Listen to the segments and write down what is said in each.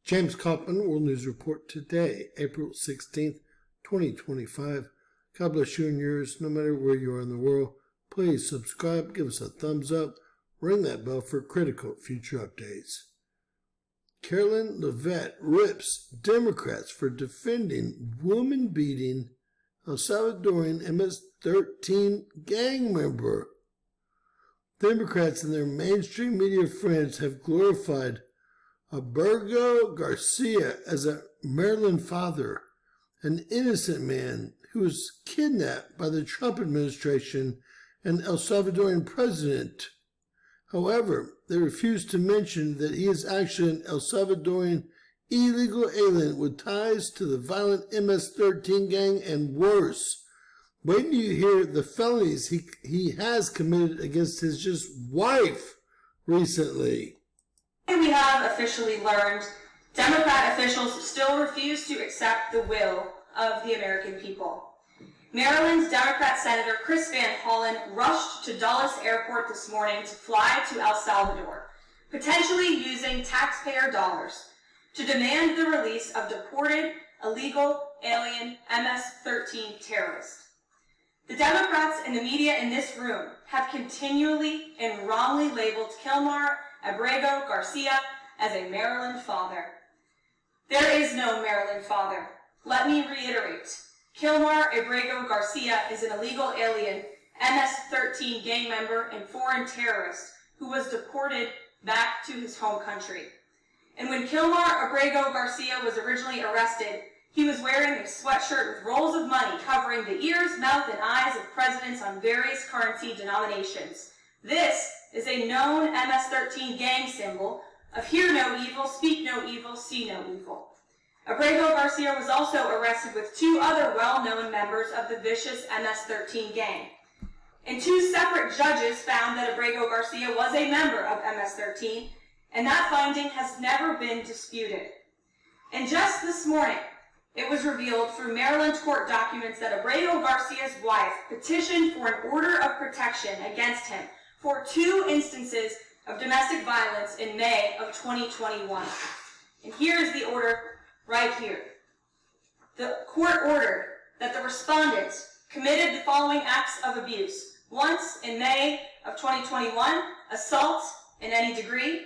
James Kaufman, World News Report today, April 16th, 2025. God bless you and yours, no matter where you are in the world. Please subscribe, give us a thumbs up, ring that bell for critical future updates. Carolyn Leavitt rips Democrats for defending woman-beating El Salvadorian MS-13 gang member. Democrats and their mainstream media friends have glorified Abrego Garcia as a Maryland father, an innocent man who was kidnapped by the Trump administration and El Salvadorian president. However, they refuse to mention that he is actually an El Salvadorian illegal alien with ties to the violent MS-13 gang and worse. Wait till you hear the felonies he has committed against his just wife recently. We have officially learned Democrat officials still refuse to accept the will of the American people. Maryland's Democrat Senator Chris Van Hollen rushed to Dulles Airport this morning to fly to El Salvador, potentially using taxpayer dollars, to demand the release of deported, illegal, alien MS-13 terrorists. The Democrats and the media in this room have continually and wrongly labeled Kilmar Abrego Garcia as a Maryland father. There is no Maryland father. Let me reiterate. Kilmar Abrego Garcia is an illegal alien, MS-13 gang member and foreign terrorist who was deported back to his home country. And when Kilmar Abrego Garcia was originally arrested, he was wearing a sweatshirt with rolls of money covering the ears, mouth, and eyes of presidents on various currency denominations. This is a known MS-13 gang symbol of hear no evil, speak no evil, see no evil. Abrego Garcia was also arrested with two other well-known members of the vicious MS-13 gang. And two separate judges found that Abrego Garcia was a member of MS-13, and that finding has never been disputed. And just this morning, it was revealed through Maryland court documents that Abrego Garcia's wife petitioned for an order of protection against him for 2 instances of domestic violence in May of 2021. And here is the order right here. The court ordered that the respondents committed the following acts of abuse. Once, in May of 2021, assault in any degree.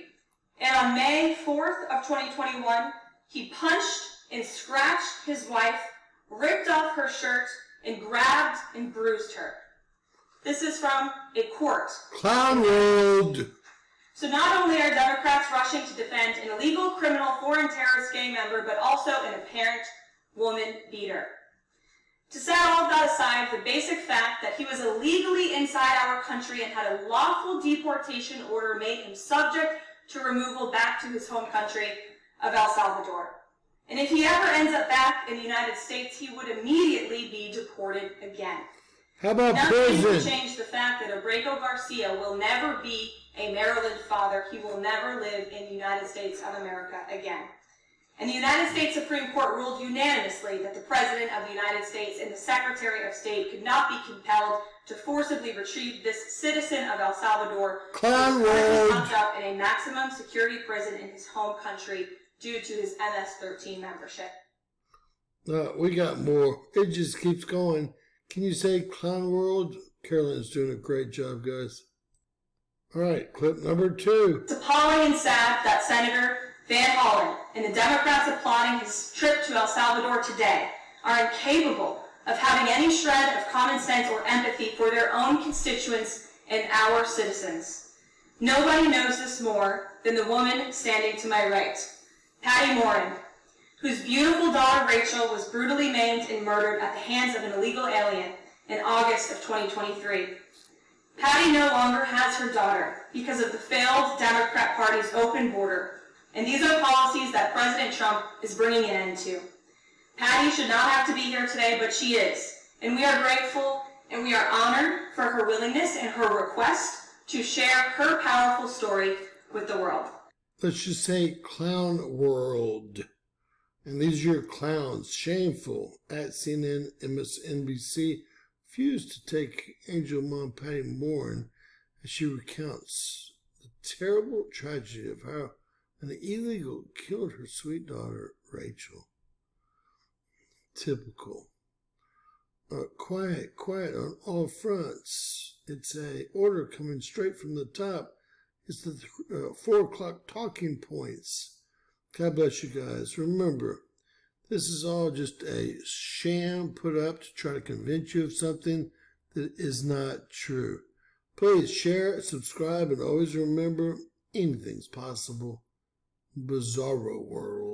And on May 4th of 2021, he punched and scratched his wife, ripped off her shirt, and grabbed and bruised her. This is from a court. Clown World! So not only are Democrats rushing to defend an illegal criminal foreign terrorist gang member, but also an apparent woman beater. To set all of that aside, the basic fact that he was illegally inside our country and had a lawful deportation order made him subject to removal back to his home country of El Salvador. And if he ever ends up back in the United States, he would immediately be deported again. How about Nothing prison? will change the fact that Abrego Garcia will never be a Maryland father. He will never live in the United States of America again. And the United States Supreme Court ruled unanimously that the President of the United States and the Secretary of State could not be compelled to forcibly retrieve this citizen of El Salvador who was locked up in a maximum security prison in his home country due to his MS-13 membership. We got more. It just keeps going. Can you say Clown World? Carolyn's doing a great job, guys. All right, clip number 2. It's appalling and sad that Senator Van Hollen and the Democrats applauding his trip to El Salvador today are incapable of having any shred of common sense or empathy for their own constituents and our citizens. Nobody knows this more than the woman standing to my right, Patty Morin, whose beautiful daughter Rachel was brutally maimed and murdered at the hands of an illegal alien in August of 2023. Patty no longer has her daughter because of the failed Democrat Party's open border, and these are policies that President Trump is bringing an end to. Patty should not have to be here today, but she is, and we are grateful and we are honored for her willingness and her request to share her powerful story with the world. Let's just say Clown World. And these are your clowns. Shameful. At CNN, MSNBC refused to take Angel Mom Patty Morin as she recounts the terrible tragedy of how and the illegal killed her sweet daughter, Rachel. Typical. Quiet on all fronts. It's a order coming straight from the top. It's the 4 o'clock talking points. God bless you guys. Remember, this is all just a sham put up to try to convince you of something that is not true. Please share, subscribe, and always remember, anything's possible. Bizarro world.